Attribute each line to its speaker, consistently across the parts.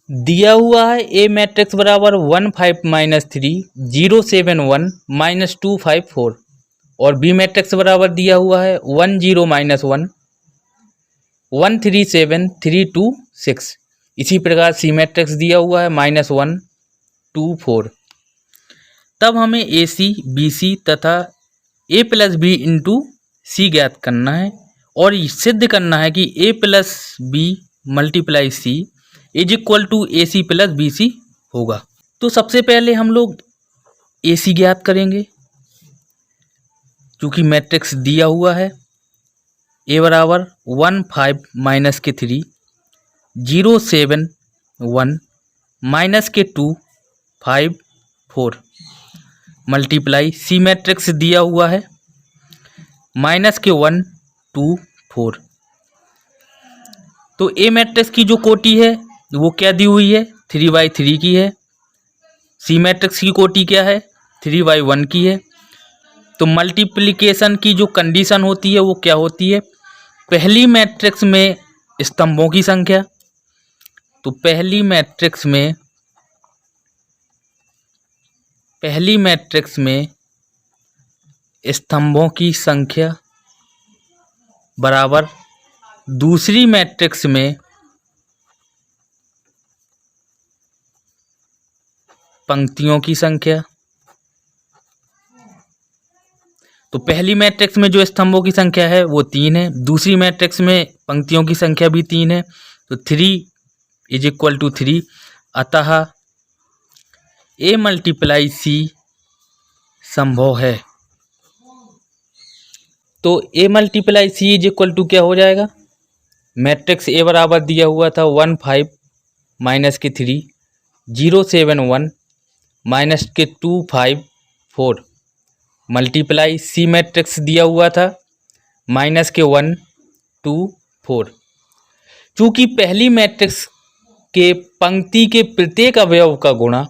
Speaker 1: दिया हुआ है ए मैट्रिक्स बराबर 1 5 माइनस 3 0 7 1 माइनस 2 5 4 और बी मैट्रिक्स बराबर दिया हुआ है 1 0 माइनस 1 1 3 7 3 2 6। इसी प्रकार सी मैट्रिक्स दिया हुआ है -1 2 4। तब हमें ए सी बी सी तथा A plus B into C ज्ञात करना है और सिद्ध करना है कि A plus B multiply C is equal to A C plus B C होगा। तो सबसे पहले हम लोग ए सी ज्ञात करेंगे क्योंकि मैट्रिक्स दिया हुआ है ए बराबर 1 5 माइनस के 3 0 7 1 माइनस के 2 5 4 मल्टीप्लाई सी मैट्रिक्स दिया हुआ है -1 2 4। तो ए मैट्रिक्स की जो कोटि है वो क्या दी हुई है 3/3 की है। सी मैट्रिक्स की कोटि क्या है 3/1 की है। तो मल्टीप्लिकेशन की जो कंडीशन होती है वो क्या होती है, पहली मैट्रिक्स में स्तंभों की संख्या, तो पहली मैट्रिक्स में स्तंभों की संख्या बराबर दूसरी मैट्रिक्स में पंक्तियों की संख्या। तो पहली मैट्रिक्स में जो स्तंभों की संख्या है वो 3 है, दूसरी मैट्रिक्स में पंक्तियों की संख्या भी 3 है, तो 3 इज इक्वल टू 3। अतः ए मल्टीप्लाई सी संभव है। तो A multiply C is equal to क्या हो जाएगा, मैट्रिक्स ए बराबर दिया हुआ था 1 5 माइनस के 3 0 7 1 माइनस के 2 5 4 मल्टीप्लाई सी मैट्रिक्स दिया हुआ था -1 2 4। चूँकि पहली मैट्रिक्स के पंक्ति के प्रत्येक अवयव का गुणा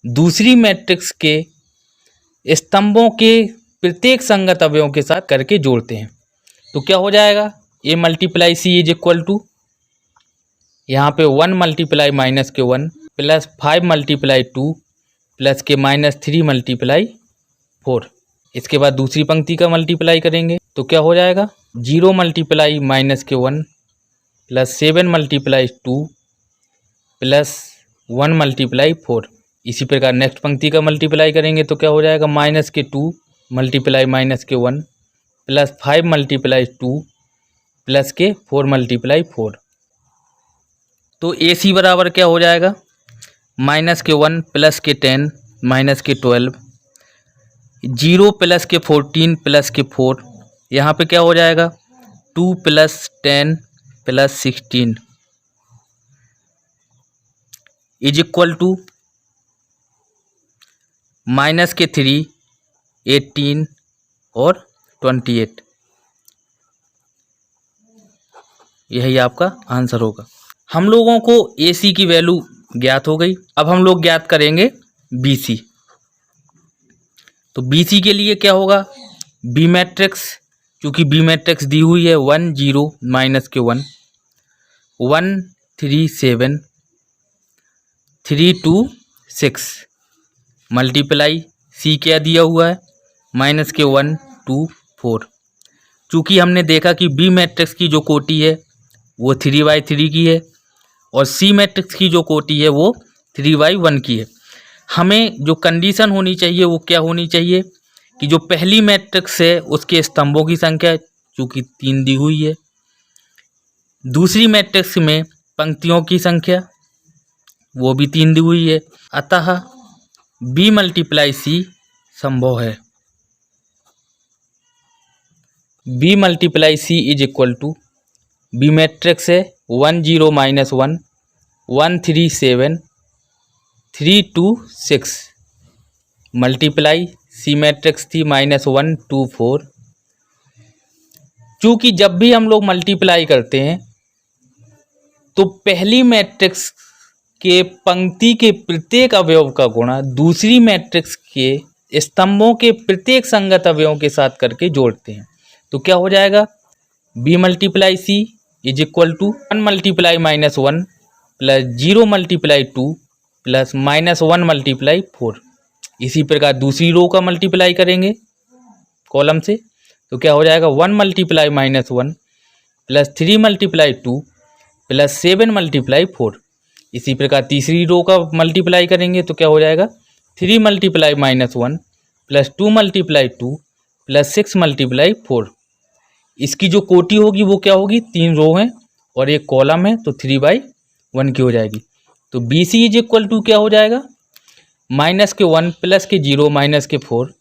Speaker 1: दूसरी मैट्रिक्स के स्तंभों के प्रत्येक संगत अवयवों के साथ करके जोड़ते हैं, तो क्या हो जाएगा A multiply C is equal to यहाँ पे 1 मल्टीप्लाई -1 प्लस 5 मल्टीप्लाई 2 प्लस के -3 मल्टीप्लाई 4। इसके बाद दूसरी पंक्ति का मल्टीप्लाई करेंगे तो क्या हो जाएगा 0 multiply -1 plus 7 multiply 2 plus 1 multiply 4। इसी प्रकार नेक्स्ट पंक्ति का मल्टीप्लाई करेंगे तो क्या हो जाएगा -2 मल्टीप्लाई -1 प्लस 5 मल्टीप्लाई 2 प्लस के 4 मल्टीप्लाई 4। तो ए सी बराबर क्या हो जाएगा -1 प्लस के 10 माइनस के 12 0 प्लस के 14 प्लस के 4। यहाँ पे क्या हो जाएगा 2 plus 10 plus 16 is equal to minus के 3 18 और 28। यही आपका आंसर होगा। हम लोगों को ए सी की वैल्यू ज्ञात हो गई। अब हम लोग ज्ञात करेंगे बी सी। तो बी सी के लिए क्या होगा, बी मैट्रिक्स, क्योंकि बी मैट्रिक्स दी हुई है 1 0 माइनस के 1 1 3 7 3 2 6 मल्टीप्लाई सी क्या दिया हुआ है -1 2 4। चूँकि हमने देखा कि बी मैट्रिक्स की जो कोटि है वो 3/3 की है और सी मैट्रिक्स की जो कोटि है वो 3/1 की है। हमें जो कंडीशन होनी चाहिए वो क्या होनी चाहिए कि जो पहली मैट्रिक्स है उसके स्तंभों की संख्या चूँकि 3 दी हुई है, दूसरी मैट्रिक्स में पंक्तियों की संख्या वो भी 3 दी हुई है, अतः बी मल्टीप्लाई सी संभव है। B multiply C is equal to b matrix है 1 0 -1 1 3 7 3 2 6 मल्टीप्लाई सी मैट्रिक्स थी -1 2 4। चूँकि जब भी हम लोग मल्टीप्लाई करते हैं तो पहली मैट्रिक्स के पंक्ति के प्रत्येक अवयव का गुणा दूसरी मैट्रिक्स के स्तंभों के प्रत्येक संगत अवयवों के साथ करके जोड़ते हैं, तो क्या हो जाएगा b multiply C is equal to 1 multiply -1 plus 0 multiply 2 plus -1 multiply 4। इसी प्रकार दूसरी रो का मल्टीप्लाई करेंगे कॉलम से, तो क्या हो जाएगा 1 multiply -1 plus 3 multiply 2 plus 7 multiply 4। इसी प्रकार तीसरी रो का मल्टीप्लाई करेंगे तो क्या हो जाएगा 3 multiply -1 plus 2 multiply 2 plus 6 multiply 4। इसकी जो कोटी होगी वो क्या होगी, 3 रो हैं और एक कॉलम है, तो 3/1 की हो जाएगी। तो BC इज इक्वल टू क्या हो जाएगा, -1 प्लस 0 -4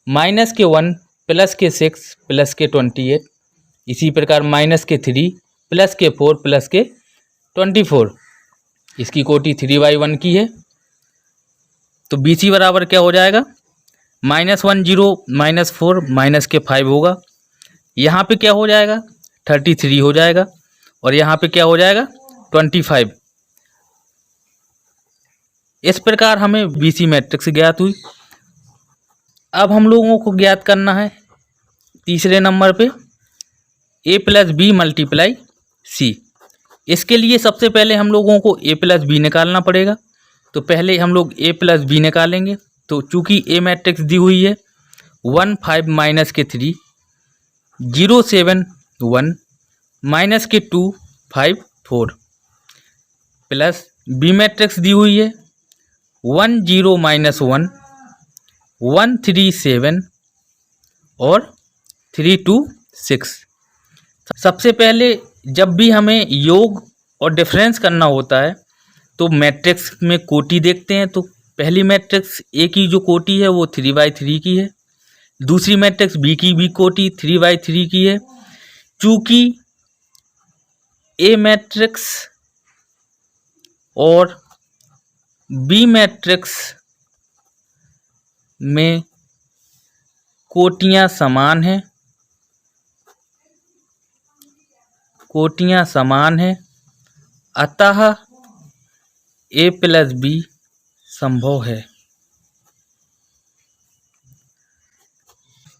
Speaker 1: -1 प्लस 6 प्लस 28। इसी प्रकार -3 प्लस 4 प्लस 24। इसकी कोटी 3/1 की है। तो BC बराबर क्या हो जाएगा, -1 0 -4 -5 होगा। यहाँ पे क्या हो जाएगा 33 हो जाएगा और यहाँ पे क्या हो जाएगा 25। इस प्रकार हमें BC मैट्रिक्स ज्ञात हुई। अब हम लोगों को ज्ञात करना है तीसरे नंबर पे A plus B multiply C। इसके लिए सबसे पहले हम लोगों को A प्लस बी निकालना पड़ेगा। तो पहले हम लोग A प्लस बी निकालेंगे। तो चूंकि A मैट्रिक्स दी हुई है 1 5 -3 0 7 1 -2 5 4 प्लस B मैट्रिक्स दी हुई है 1 0 -1 1 3 7 और 3 2 6। सबसे पहले जब भी हमें योग और डिफरेंस करना होता है तो मैट्रिक्स में कोटि देखते हैं। तो पहली मैट्रिक्स A की जो कोटि है वो 3/3 की है। दूसरी मैट्रिक्स B की भी कोटि 3/3 की है। चूँकि A मैट्रिक्स और B मैट्रिक्स में कोटियाँ समान हैं, अतः A प्लस बी संभव है।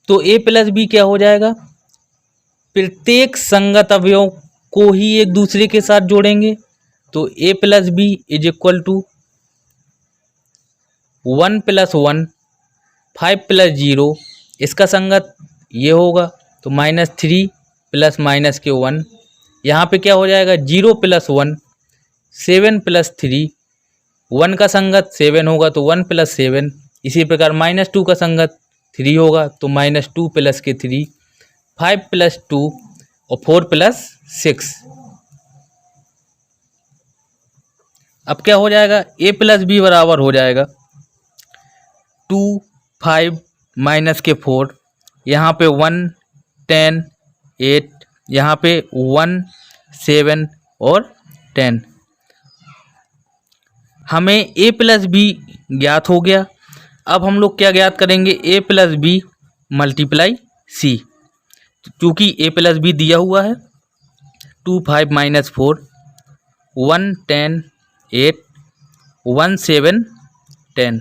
Speaker 1: तो A प्लस बी क्या हो जाएगा, प्रत्येक संगत अवयव को ही एक दूसरे के साथ जोड़ेंगे। तो A plus b is equal to 1 + 1 5 + 0, इसका संगत ये होगा। तो -3 प्लस -1, यहाँ पे क्या हो जाएगा 0 + 1 7 + 3, 1 का संगत 7 होगा तो 1 + 7। इसी प्रकार -2 का संगत 3 होगा तो -2 + 3 5 + 2 और 4 + 6। अब क्या हो जाएगा A प्लस बी बराबर हो जाएगा 2 5 -4, यहाँ पे 1 10 8, यहाँ पे 1 7 और 10। हमें A प्लस बी ज्ञात हो गया। अब हम लोग क्या ज्ञात करेंगे, A plus B multiply C। चूँकि A प्लस बी दिया हुआ है 2 5 -4 1 10 8 1 7 10।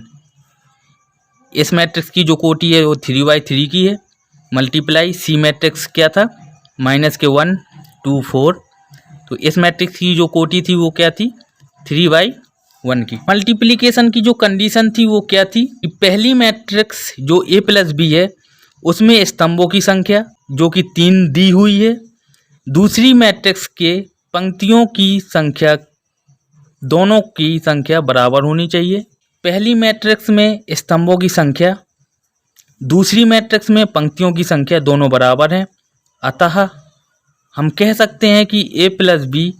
Speaker 1: इस मैट्रिक्स की जो कोटि है वो 3/3 की है। मल्टीप्लाई C मैट्रिक्स क्या था -1 2 4। तो इस मैट्रिक्स की जो कोटि थी वो क्या थी 3/1 की। मल्टीप्लिकेशन की जो कंडीशन थी वो क्या थी, पहली मैट्रिक्स जो A प्लस बी है उसमें स्तंभों की संख्या जो कि 3 दी हुई है। दूसरी मैट्रिक्स के पंक्तियों की संख्या, दोनों की संख्या बराबर होनी चाहिए। पहली मैट्रिक्स में स्तंभों की संख्या, दूसरी मैट्रिक्स में पंक्तियों की संख्या दोनों बराबर हैं, अतः हम कह सकते हैं कि A plus B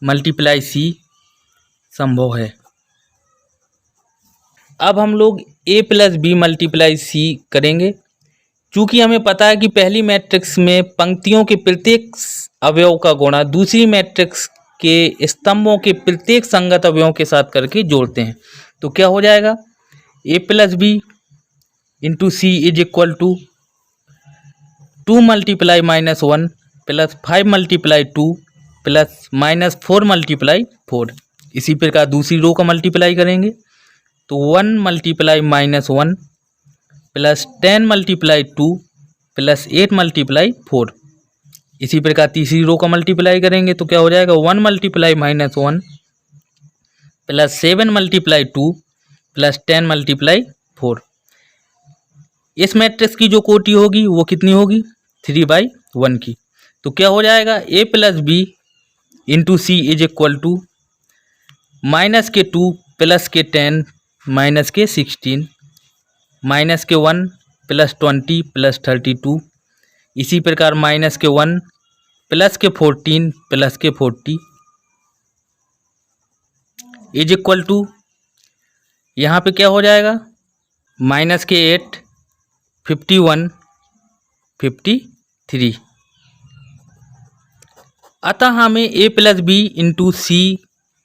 Speaker 1: multiply C संभव है। अब हम लोग A plus B multiply C करेंगे। चूँकि हमें पता है कि पहली मैट्रिक्स में पंक्तियों के प्रत्येक अवयव का गुणा दूसरी मैट्रिक्स के स्तंभों के प्रत्येक संगत अवयवों के साथ करके जोड़ते हैं। तो क्या हो जाएगा A plus B into C is equal to 2 multiply -1 plus 5 multiply 2 plus -4 multiply 4। इसी प्रकार दूसरी रो का मल्टीप्लाई करेंगे तो 1 multiply -1 plus 10 multiply 2 plus 8 multiply 4। इसी प्रकार तीसरी रो का मल्टीप्लाई करेंगे तो क्या हो जाएगा 1 multiply -1 plus 7 multiply 2 plus 10 multiply 4। इस मैट्रिक्स की जो कोटि होगी वो कितनी होगी? 3/1 की। तो क्या हो जाएगा? A plus B into C is equal to minus के 2 प्लस के 10 माइनस के 16 माइनस के 1 प्लस 20 प्लस 32, इसी प्रकार माइनस के 1 प्लस के 14 प्लस के 40 इज इक्वल टू, यहाँ पे क्या हो जाएगा? माइनस के 8 51 53। अतः हमें a प्लस बी इंटू सी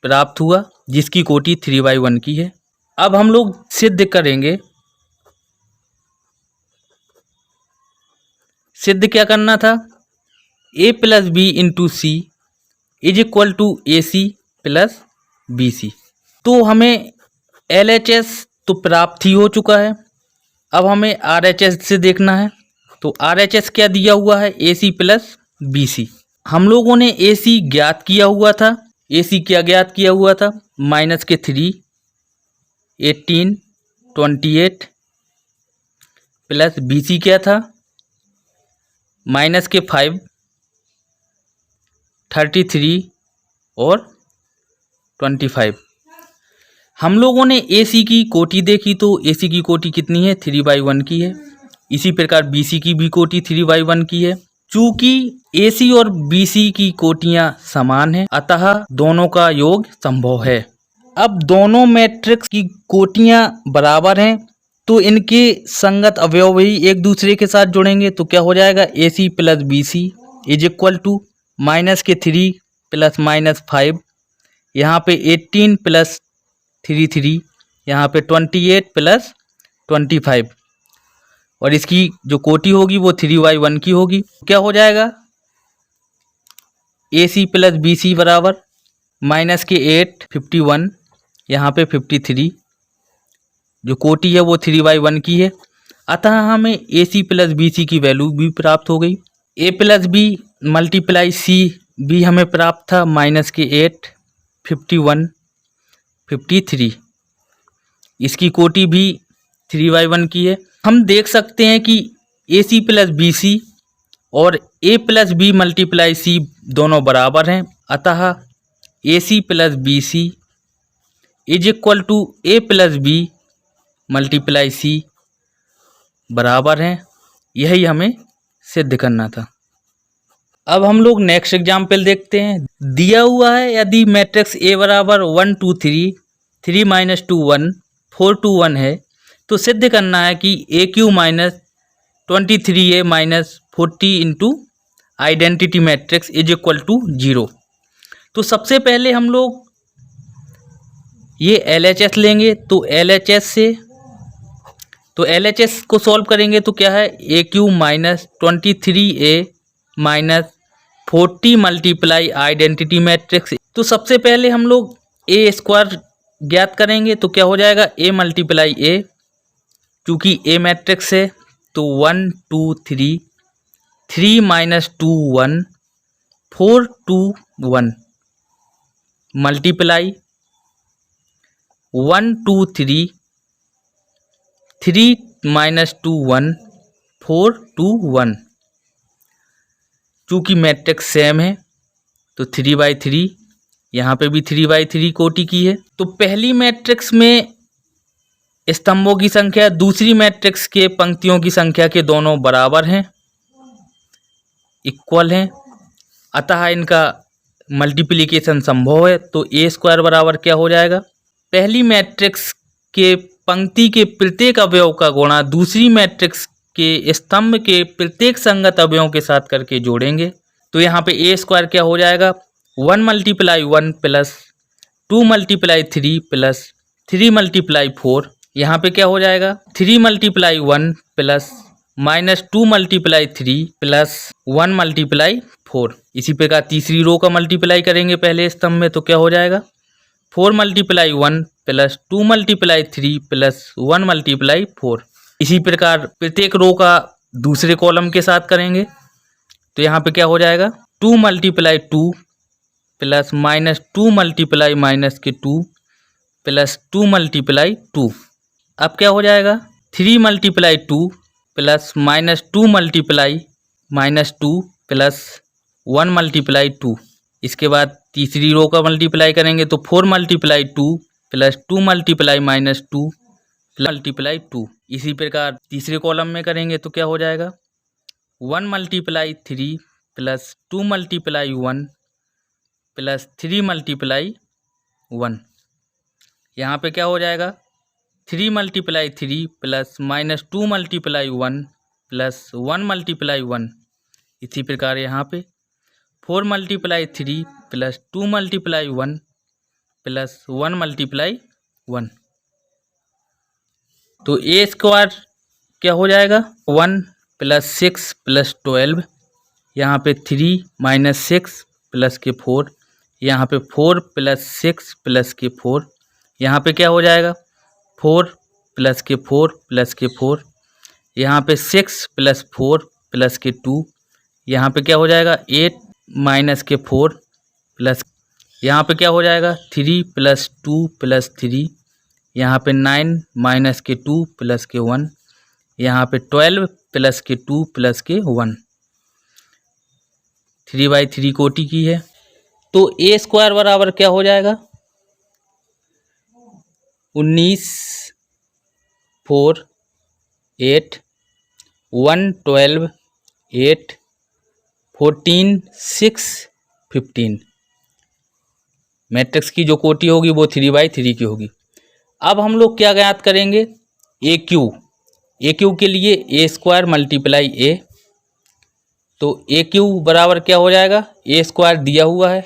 Speaker 1: प्राप्त हुआ जिसकी कोटि 3/1 की है। अब हम लोग सिद्ध करेंगे। सिद्ध क्या करना था? a plus B into C is equal to A C plus B C. तो हमें LHS तो प्राप्त ही हो चुका है, अब हमें RHS से देखना है। तो RHS क्या दिया हुआ है? AC plus BC। हम लोगों ने AC ज्ञात किया हुआ था। AC क्या ज्ञात किया हुआ था? माइनस के 3 18 28 प्लस BC क्या था? माइनस के 5 33 और 25। हम लोगों ने AC की कोटि देखी तो AC की कोटि कितनी है? 3/1 की है। इसी प्रकार BC की भी कोटि 3/1 की है। चूंकि AC और BC की कोटियां समान हैं, अतः दोनों का योग संभव है। अब दोनों मैट्रिक्स की कोटियां बराबर हैं तो इनके संगत अवयव ही एक दूसरे के साथ जुड़ेंगे। तो क्या हो जाएगा? AC plus BC is equal to minus के 3 प्लस माइनस 5, यहाँ पे 18 प्लस 33, यहाँ पे 28 प्लस 25, और इसकी जो कोटि होगी वो 3/1 की होगी। क्या हो जाएगा? AC प्लस BC बराबर माइनस के 8 51, यहाँ पे 53, जो कोटि है वो 3/1 की है। अतः हमें AC प्लस BC की वैल्यू भी प्राप्त हो गई। A plus B multiply C भी हमें प्राप्त था, माइनस के 8 51 53, इसकी कोटि भी 3/1 की है। हम देख सकते हैं कि AC प्लस BC और A plus B multiply C दोनों बराबर हैं, अतः AC plus BC is equal to A plus B multiply C बराबर हैं। यही हमें सिद्ध करना था। अब हम लोग नेक्स्ट एग्जाम्पल देखते हैं। दिया हुआ है यदि मैट्रिक्स A बराबर 1 2 3 3 माइनस 2 1 4 2 1 है तो सिद्ध करना है कि AQ minus 23A minus 40 into identity matrix is equal to 0। तो सबसे पहले हम लोग ये LHS लेंगे। तो LHS को सॉल्व करेंगे तो क्या है? AQ minus 23A minus 40 multiply identity matrix. तो सबसे पहले हम लोग A स्क्वायर ज्ञात करेंगे तो क्या हो जाएगा? A मल्टीप्लाई A, चूँकि A मैट्रिक्स है तो 1 2 3 3 माइनस 2 1 4 2 1 मल्टीप्लाई 1 2 3 3 माइनस 2 1 4 2 1। चूँकि मैट्रिक्स सेम है तो 3/3, यहाँ पे भी 3/3 कोटि की है। तो पहली मैट्रिक्स में स्तंभों की संख्या दूसरी मैट्रिक्स के पंक्तियों की संख्या के दोनों बराबर हैं, इक्वल हैं, अतः इनका मल्टीप्लिकेशन संभव है। तो A स्क्वायर बराबर क्या हो जाएगा? पहली मैट्रिक्स के पंक्ति के प्रत्येक अवयव का गुणा दूसरी मैट्रिक्स के स्तंभ के प्रत्येक संगत अवयवों के साथ करके जोड़ेंगे। तो यहाँ पे A स्क्वायर क्या हो जाएगा? 1 multiply 1 plus 2 multiply 3 plus 3 multiply 4, यहाँ पे क्या हो जाएगा? 3 multiply 1 plus minus 2 multiply 3 plus 1 multiply 4। इसी प्रकार तीसरी रो का मल्टीप्लाई करेंगे पहले स्तंभ में तो क्या हो जाएगा? 4 multiply 1 plus 2 multiply 3 plus 1 multiply 4। इसी प्रकार प्रत्येक रो का दूसरे कॉलम के साथ करेंगे तो यहाँ पे क्या हो जाएगा? 2 multiply 2 plus minus 2 multiply minus के 2 प्लस 2 मल्टीप्लाई 2। अब क्या हो जाएगा 3 multiply 2 plus minus 2 multiply minus 2 plus 1 multiply 2। इसके बाद तीसरी रो का मल्टीप्लाई करेंगे तो 4 multiply 2 plus 2 multiply minus 2 multiply 2। इसी प्रकार तीसरे कॉलम में करेंगे तो क्या हो जाएगा 1 multiply 3 plus 2 multiply 1 plus 3 multiply 1। यहाँ पे क्या हो जाएगा 3 multiply 3 plus minus 2 multiply 1 plus 1 multiply 1। इसी प्रकार यहाँ पे 4 multiply 3 plus 2 multiply 1 plus 1 multiply 1। तो ए स्क्वायर क्या हो जाएगा 1 प्लस 6 प्लस 12। यहाँ पे 3 माइनस 6 प्लस के 4। यहाँ पे 4 प्लस 6 प्लस के 4। यहाँ पे क्या हो जाएगा 4 प्लस के 4 प्लस के 4। यहाँ पे 6 प्लस 4 प्लस के 2। यहाँ पे क्या हो जाएगा 8 माइनस के 4 प्लस। यहाँ पे क्या हो जाएगा 3 प्लस 2 प्लस 3। यहाँ पे 9 माइनस के 2 प्लस के 1। यहाँ पे 12 प्लस के 2 प्लस के 1। 3/3 कोटि की है। तो ए स्क्वायर बराबर क्या हो जाएगा 19 4 8 1 12 8 14 6 15। मैट्रिक्स की जो कोटि होगी वो 3/3 की होगी। अब हम लोग क्या ज्ञात करेंगे ए क्यू के लिए ए स्क्वायर मल्टीप्लाई ए। तो ए क्यू बराबर क्या हो जाएगा ए स्क्वायर दिया हुआ है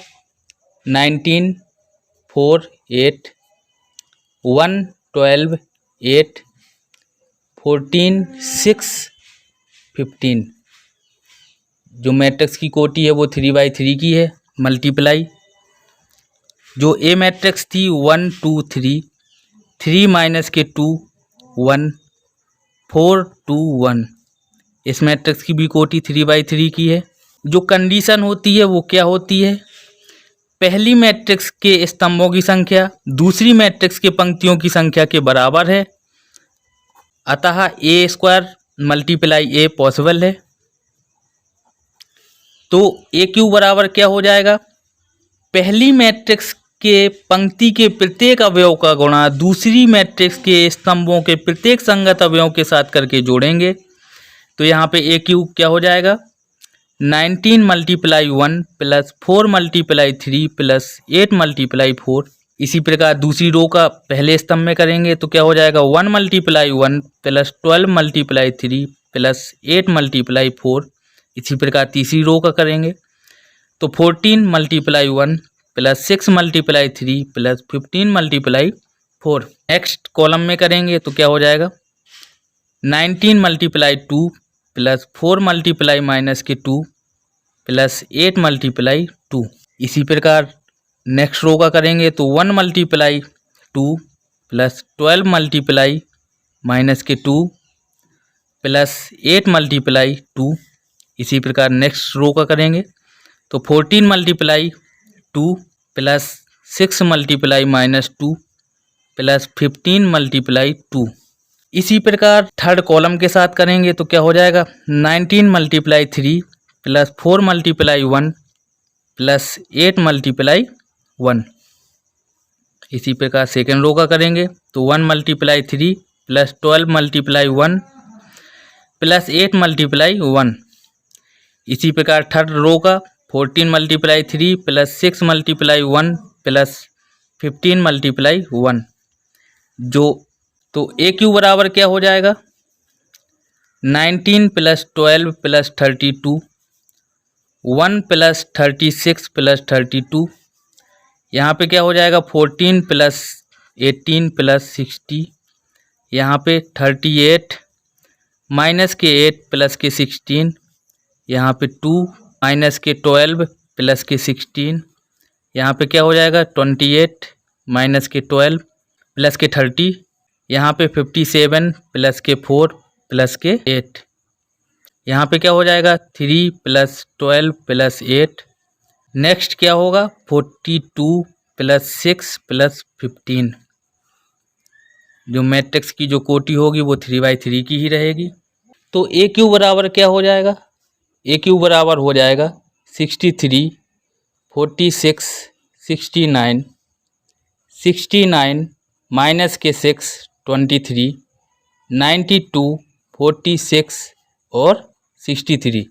Speaker 1: 19 4 8 1 12 8 14 6 15। जो मैट्रिक्स की कोटि है वो 3/3 की है मल्टीप्लाई जो ए मैट्रिक्स थी 1 2 3 3 माइनस के 2 1 4 2 1। इस मैट्रिक्स की भी कोटि 3/3 की है। जो कंडीशन होती है वो क्या होती है पहली मैट्रिक्स के स्तंभों की संख्या दूसरी मैट्रिक्स के पंक्तियों की संख्या के बराबर है, अतः ए स्क्वायर मल्टीप्लाई ए पॉसिबल है। तो ए क्यू बराबर क्या हो जाएगा पहली मैट्रिक्स के पंक्ति के प्रत्येक अवयव का गुणा दूसरी मैट्रिक्स के स्तंभों के प्रत्येक संगत अवयव के साथ करके जोड़ेंगे। तो यहाँ पे ए क्यू क्या हो जाएगा 19 multiply 1 plus 4 multiply 3 plus 8 multiply 4। इसी प्रकार दूसरी रो का पहले स्तंभ में करेंगे तो क्या हो जाएगा 1 multiply 1 plus 12 multiply 3 plus 8 multiply 4। इसी प्रकार तीसरी रो का करेंगे तो 14 multiply 1 plus 6 multiply 3 plus 15 multiply 4। Next column में करेंगे तो क्या हो जाएगा 19 मल्टीप्लाई 2 प्लस 4 मल्टीप्लाई माइनस के 2 प्लस 8 मल्टीप्लाई 2। इसी प्रकार नेक्स्ट रो का करेंगे तो 1 मल्टीप्लाई 2 प्लस 12 मल्टीप्लाई माइनस के 2 प्लस 8 मल्टीप्लाई 2। इसी प्रकार नेक्स्ट रो का करेंगे तो 14 multiply 2 plus 6 multiply minus 2 plus 15 multiply 2। इसी प्रकार थर्ड कॉलम के साथ करेंगे तो क्या हो जाएगा 19 multiply 3 plus 4 multiply 1 plus 8 multiply 1। इसी प्रकार सेकेंड रो का करेंगे तो 1 multiply 3 plus 12 multiply 1 plus 8 multiply 1। इसी प्रकार थर्ड रो का 14 multiply 3 plus 6 multiply 1 plus 15 multiply 1। जो तो ए क्यू बराबर क्या हो जाएगा 19 प्लस 12 प्लस 32 1 प्लस 36 प्लस 32। यहाँ पे क्या हो जाएगा 14 प्लस 18 प्लस 60। यहाँ पे 38 माइनस के 8 प्लस के 16। यहाँ पे 2 माइनस के 12 प्लस के 16। यहाँ पे क्या हो जाएगा 28 माइनस के 12 प्लस के 30। यहाँ पे 57 प्लस के 4 प्लस के 8। यहाँ पे क्या हो जाएगा 3 प्लस 12 प्लस 8। नेक्स्ट क्या होगा 42 प्लस 6 प्लस 15। जो मैट्रिक्स की जो कोटि होगी वो 3/3 की ही रहेगी। तो ए क्यू बराबर क्या हो जाएगा, ए क्यू बराबर हो जाएगा 63, 46, 69, 69 माइनस के 6 23, 92, 46 और 63।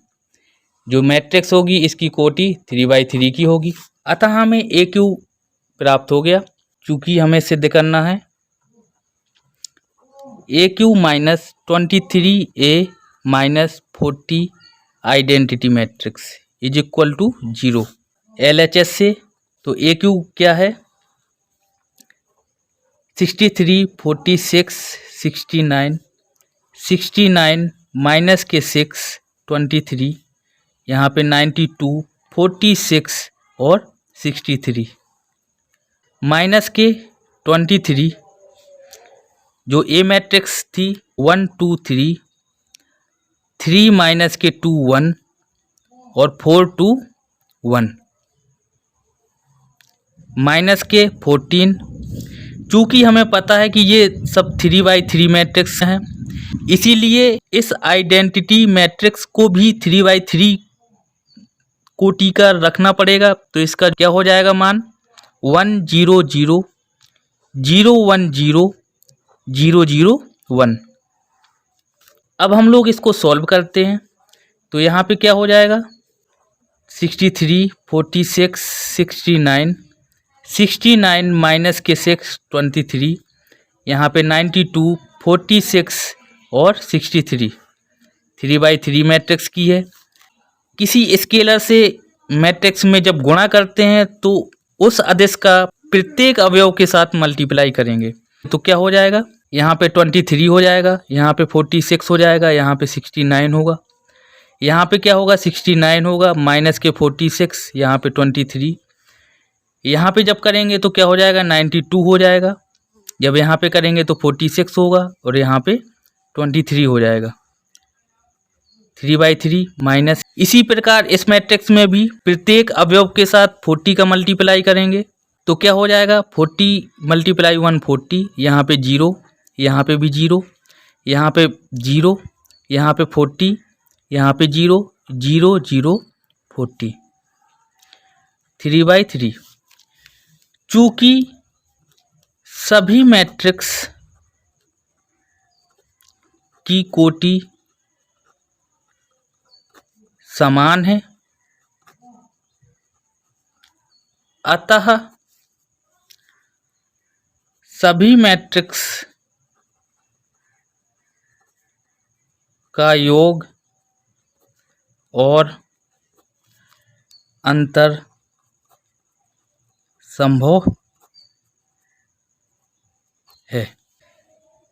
Speaker 1: जो मैट्रिक्स होगी इसकी कोटि 3/3 की होगी। अतः हमें ए क्यू प्राप्त हो गया। चूँकि हमें सिद्ध करना है A cube minus 23A minus 40 identity matrix is equal to 0 LHS से। तो ए क्यू क्या है 63, 46, 69, 69 माइनस के 6 23, यहाँ पे 92, 46 और 63 माइनस के 23। जो ए मैट्रिक्स थी 1 2 3, 3 माइनस के 2 1 और 4 2 1 माइनस के 14। चूँकि हमें पता है कि ये सब 3/3 मैट्रिक्स हैं, इसीलिए इस आइडेंटिटी मैट्रिक्स को भी 3/3 कोटि का रखना पड़ेगा। तो इसका क्या हो जाएगा मान 1 0 0 0 1 0 0 0 1। अब हम लोग इसको सॉल्व करते हैं। तो यहाँ पे क्या हो जाएगा 63, 46, 69, 69 माइनस के 6 23, यहाँ पे 92, 46 और 63 3/3 मैट्रिक्स की है। किसी स्केलर से मैट्रिक्स में जब गुणा करते हैं तो उस अदिश का प्रत्येक अवयव के साथ मल्टीप्लाई करेंगे। तो क्या हो जाएगा यहाँ पे 23 हो जाएगा, यहाँ पे 46 हो जाएगा, यहाँ पे 69 होगा, यहाँ पे क्या होगा 69 होगा माइनस के 46, यहाँ पे 23, यहाँ पे जब करेंगे तो क्या हो जाएगा 92 हो जाएगा, जब यहाँ पे करेंगे तो 46 होगा और यहाँ पे 23 हो जाएगा 3/3 माइनस। इसी प्रकार इस मैट्रिक्स में भी प्रत्येक अवयव के साथ 40 का मल्टीप्लाई करेंगे। तो क्या हो जाएगा 40 × 1 40, यहाँ पे 0, यहाँ पे भी 0, यहाँ पे 0, यहाँ पे 40, यहाँ पे 0 0 0 40 3/3। चूँकि सभी मैट्रिक्स की कोटि समान है, अतः सभी मैट्रिक्स का योग और अंतर संभव है।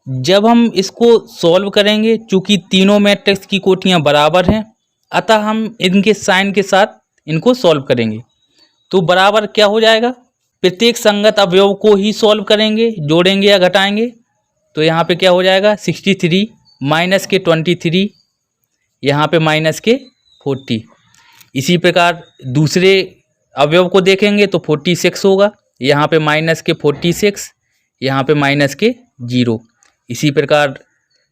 Speaker 1: जब हम इसको सॉल्व करेंगे, चूँकि तीनों मैट्रिक्स की कोटियाँ बराबर हैं, अतः हम इनके साइन के साथ इनको सॉल्व करेंगे। तो बराबर क्या हो जाएगा, प्रत्येक संगत अवयव को ही सॉल्व करेंगे, जोड़ेंगे या घटाएंगे। तो यहाँ पे क्या हो जाएगा 63 माइनस के 23, यहाँ पे माइनस के 40। इसी प्रकार दूसरे अवयव को देखेंगे तो 46 होगा, यहाँ पे माइनस के 46, यहाँ पे माइनस के 0। इसी प्रकार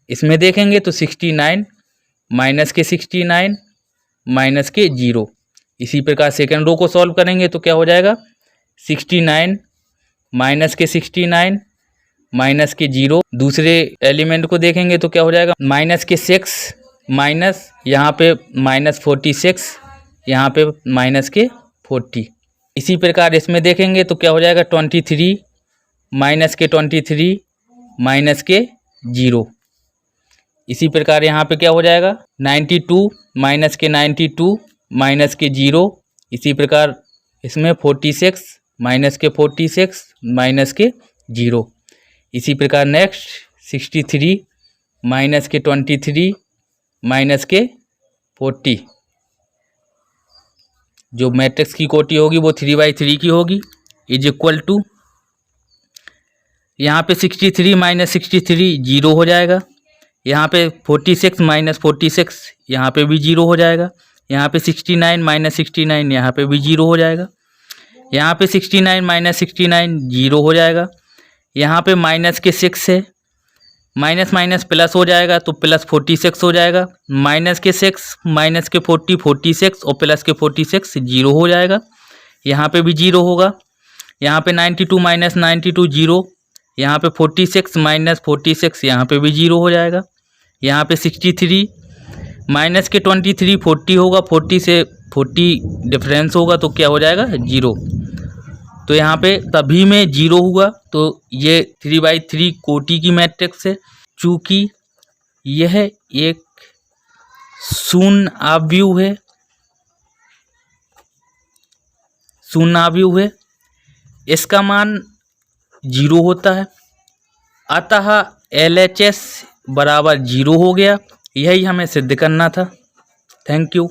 Speaker 1: इसमें देखेंगे तो 69 माइनस के 69 माइनस के 0। इसी प्रकार सेकेंड रो को सॉल्व करेंगे तो क्या हो जाएगा 69 माइनस के 69 माइनस के 0। दूसरे एलिमेंट को देखेंगे तो क्या हो जाएगा माइनस के 6 माइनस, यहाँ पे माइनस 46, यहाँ पे माइनस के 40। इसी प्रकार इसमें देखेंगे तो क्या हो जाएगा 23 माइनस के 23 माइनस के 0। इसी प्रकार यहाँ पे क्या हो जाएगा 92 माइनस के 92 माइनस के 0। इसी प्रकार इसमें 46 माइनस के 46 माइनस के 0। इसी प्रकार नेक्स्ट 63 माइनस के 23 माइनस के 40। जो मैट्रिक्स की कोटि होगी वो 3/3 की होगी, इज इक्वल टू यहाँ पे 63 माइनस 63 0 हो जाएगा, यहाँ पे 46 माइनस 46 यहाँ पे भी 0 हो जाएगा, यहाँ पे 69 माइनस 69 यहाँ पे भी 0 हो जाएगा, यहाँ पे 69 माइनस 69 0 हो जाएगा, यहाँ पे माइनस के 6 है माइनस माइनस प्लस हो जाएगा तो प्लस 46 हो जाएगा। माइनस के 6 माइनस के 40 46 और प्लस के 46 जीरो हो जाएगा। यहाँ पे भी जीरो होगा। यहाँ पे 92 माइनस 92 जीरो। यहाँ पे 46 माइनस 46 यहाँ पे भी जीरो हो जाएगा। यहाँ पे 63 माइनस के 23 40 होगा। 40 से 40 डिफरेंस होगा तो क्या हो जाएगा जीरो। तो यहाँ पे तभी में जीरो हुआ। तो ये 3/3 कोटि की मैट्रिक्स है। चूँकि यह एक शून्य आव्यूह है, शून्य आव्यूह है, इसका मान जीरो होता है, अतः LHS बराबर जीरो हो गया। यही हमें सिद्ध करना था। Thank you.